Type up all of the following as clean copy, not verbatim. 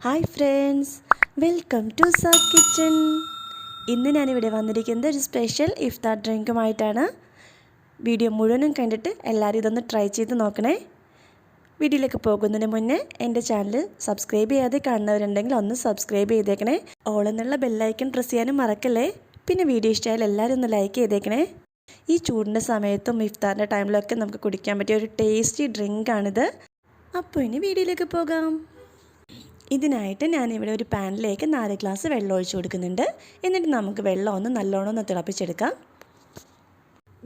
Hi friends, welcome to സാ kitchen. ഇന്ന് ഞാനിവിടെ വന്നിരിക്കുന്നത് ഒരു സ്പെഷ്യൽ ഇഫ്താർ ഡ്രിങ്കുമായിട്ടാണ്. വീഡിയോ മുഴുവനും കണ്ടിട്ട് എല്ലാവരും ഇതൊന്ന് ട്രൈ ചെയ്ത് നോക്കണേ. വീഡിയോയിലേക്ക് പോകുന്നതിന് മുന്നേ എൻ്റെ ചാനൽ സബ്സ്ക്രൈബ് ചെയ്യാതെ കാണുന്നവരുണ്ടെങ്കിൽ ഒന്ന് സബ്സ്ക്രൈബ് ചെയ്തേക്കണേ. ഓൾ എന്നുള്ള ബെല്ലൈക്കൺ പ്രസ് ചെയ്യാനും മറക്കല്ലേ. പിന്നെ വീഡിയോ ഇഷ്ടമായാലും എല്ലാവരും ഒന്ന് ലൈക്ക് ചെയ്തേക്കണേ. ഈ ചൂടിൻ്റെ സമയത്തും ഇഫ്താറിൻ്റെ ടൈമിലൊക്കെ നമുക്ക് കുടിക്കാൻ പറ്റിയ ഒരു ടേസ്റ്റി ഡ്രിങ്കാണിത്. അപ്പോൾ ഇനി വീഡിയോയിലേക്ക് പോകാം. ഇതിനായിട്ട് ഞാനിവിടെ ഒരു പാനിലേക്ക് 4 ഗ്ലാസ് വെള്ളം ഒഴിച്ച് കൊടുക്കുന്നുണ്ട്. എന്നിട്ട് നമുക്ക് വെള്ളം ഒന്ന് നല്ലോണം ഒന്ന് തിളപ്പിച്ചെടുക്കാം.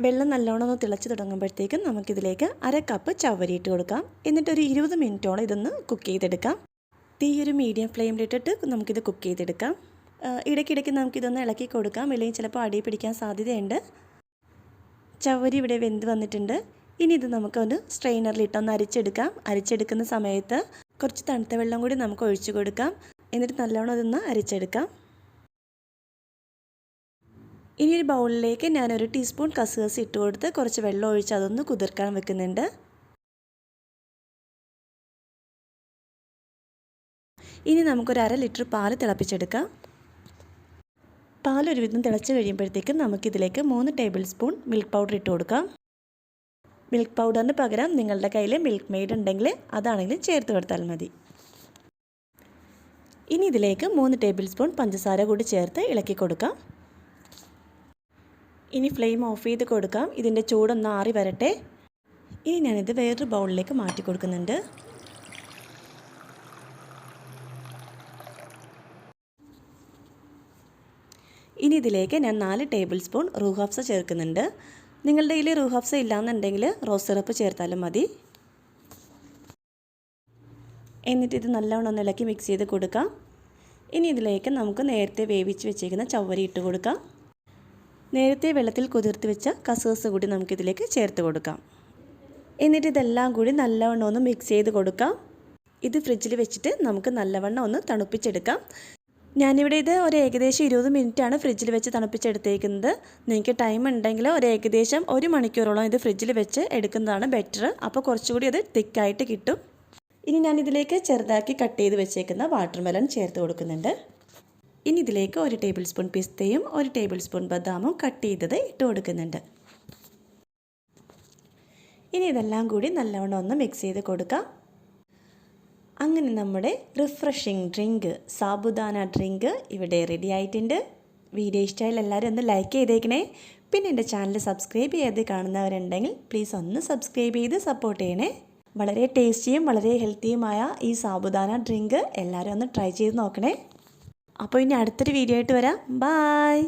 വെള്ളം നല്ലോണം ഒന്ന് തിളച്ച് തുടങ്ങുമ്പോഴത്തേക്കും നമുക്കിതിലേക്ക് 1/2 കപ്പ് ചവ്വരി ഇട്ട് കൊടുക്കാം. എന്നിട്ടൊരു 20 മിനിറ്റോളം ഇതൊന്ന് കുക്ക് ചെയ്തെടുക്കാം. തീ ഒരു മീഡിയം ഫ്ലെയിമിലിട്ടിട്ട് നമുക്കിത് കുക്ക് ചെയ്തെടുക്കാം. ഇടയ്ക്കിടയ്ക്ക് നമുക്കിതൊന്ന് ഇളക്കി കൊടുക്കാം, അല്ലെങ്കിൽ ചിലപ്പോൾ അടി പിടിക്കാൻ സാധ്യതയുണ്ട്. ചവ്വരി ഇവിടെ വെന്ത് വന്നിട്ടുണ്ട്. ഇനി ഇത് നമുക്കൊന്ന് സ്ട്രെയിനറിലിട്ടൊന്ന് അരിച്ചെടുക്കാം. അരിച്ചെടുക്കുന്ന സമയത്ത് കുറച്ച് തണുത്ത വെള്ളം കൂടി നമുക്ക് ഒഴിച്ചു കൊടുക്കാം. എന്നിട്ട് നല്ലോണം അതൊന്ന് അരിച്ചെടുക്കാം. ഇനി ഒരു ബൗളിലേക്ക് ഞാനൊരു ടീസ്പൂൺ കസ്കസ് ഇട്ട് കൊടുത്ത് കുറച്ച് വെള്ളം ഒഴിച്ച് അതൊന്ന് കുതിർക്കാൻ വെക്കുന്നുണ്ട്. ഇനി നമുക്കൊരു 1/2 ലിറ്റർ പാല് തിളപ്പിച്ചെടുക്കാം. പാൽ ഒരുവിധം തിളച്ച് കഴിയുമ്പോഴത്തേക്കും നമുക്കിതിലേക്ക് 3 ടേബിൾ സ്പൂൺ മിൽക്ക് പൗഡർ ഇട്ട് കൊടുക്കാം. മിൽക്ക് പൗഡറിന് പകരം നിങ്ങളുടെ കയ്യിൽ മിൽക്ക് മെയ്ഡ് ഉണ്ടെങ്കിൽ അതാണെങ്കിലും ചേർത്ത് കൊടുത്താൽ മതി. ഇനി ഇതിലേക്ക് 3 ടേബിൾ സ്പൂൺ പഞ്ചസാര കൂടി ചേർത്ത് ഇളക്കി കൊടുക്കാം. ഇനി ഫ്ലെയിം ഓഫ് ചെയ്ത് കൊടുക്കാം. ഇതിൻ്റെ ചൂടൊന്ന് ആറി വരട്ടെ. ഇനി ഞാനിത് വേറൊരു ബൗളിലേക്ക് മാറ്റി കൊടുക്കുന്നുണ്ട്. ഇനി ഇതിലേക്ക് ഞാൻ 4 ടേബിൾ സ്പൂൺ റൂഹ് അഫ്സ ചേർക്കുന്നുണ്ട്. നിങ്ങളുടെ കയ്യിൽ റൂഹ് അഫ്സ ഇല്ലയെന്നുണ്ടെങ്കിൽ റോസ് സിറപ്പ് ചേർത്താലും മതി. എന്നിട്ട് ഇത് നല്ലവണ്ണം ഒന്ന് ഇളക്കി മിക്സ് ചെയ്ത് കൊടുക്കാം. ഇനി ഇതിലേക്ക് നമുക്ക് നേരത്തെ വേവിച്ച് വെച്ചേക്കുന്ന ചവ്വരി ഇട്ട് കൊടുക്കാം. നേരത്തെ വെള്ളത്തിൽ കുതിർത്ത് വെച്ച കസ്കസ് കൂടി നമുക്കിതിലേക്ക് ചേർത്ത് കൊടുക്കാം. എന്നിട്ട് ഇതെല്ലാം കൂടി നല്ലവണ്ണം ഒന്ന് മിക്സ് ചെയ്ത് കൊടുക്കാം. ഇത് ഫ്രിഡ്ജിൽ വെച്ചിട്ട് നമുക്ക് നല്ലവണ്ണം ഒന്ന് തണുപ്പിച്ചെടുക്കാം. ഞാനിവിടെ ഇത് ഒരു ഏകദേശം 20 മിനിറ്റാണ് ഫ്രിഡ്ജിൽ വെച്ച് തണുപ്പിച്ചെടുത്തേക്കുന്നത്. നിങ്ങൾക്ക് ടൈം ഉണ്ടെങ്കിൽ ഒരു ഏകദേശം 1 മണിക്കൂറോളം ഇത് ഫ്രിഡ്ജിൽ വെച്ച് എടുക്കുന്നതാണ് ബെറ്റർ. അപ്പോൾ കുറച്ചുകൂടി അത് തിക്കായിട്ട് കിട്ടും. ഇനി ഞാനിതിലേക്ക് ചെറുതാക്കി കട്ട് ചെയ്ത് വെച്ചേക്കുന്ന വാട്ടർമെലൺ ചേർത്ത് കൊടുക്കുന്നുണ്ട്. ഇനി ഇതിലേക്ക് 1 ടേബിൾ സ്പൂൺ പിസ്തയും 1 ടേബിൾ സ്പൂൺ ബദാമും കട്ട് ചെയ്തത് ഇട്ട് കൊടുക്കുന്നുണ്ട്. ഇനി ഇതെല്ലാം കൂടി നല്ലവണ്ണം ഒന്ന് മിക്സ് ചെയ്ത് കൊടുക്കാം. അങ്ങനെ നമ്മുടെ റിഫ്രഷിങ് ഡ്രിങ്ക്, സാബുദാന ഡ്രിങ്ക് ഇവിടെ റെഡി ആയിട്ടുണ്ട്. വീഡിയോ ഇഷ്ടമായാലും എല്ലാവരും ഒന്ന് ലൈക്ക് ചെയ്തേക്കണേ. പിന്നെ എൻ്റെ ചാനൽ സബ്സ്ക്രൈബ് ചെയ്ത് കാണുന്നവരുണ്ടെങ്കിൽ പ്ലീസ് ഒന്ന് സബ്സ്ക്രൈബ് ചെയ്ത് സപ്പോർട്ട് ചെയ്യണേ. വളരെ ടേസ്റ്റിയും വളരെ ഹെൽത്തിയുമായ ഈ സാബുദാന ഡ്രിങ്ക് എല്ലാവരും ഒന്ന് ട്രൈ ചെയ്ത് നോക്കണേ. അപ്പോൾ ഇനി അടുത്തൊരു വീഡിയോ ആയിട്ട് വരാം. ബൈ.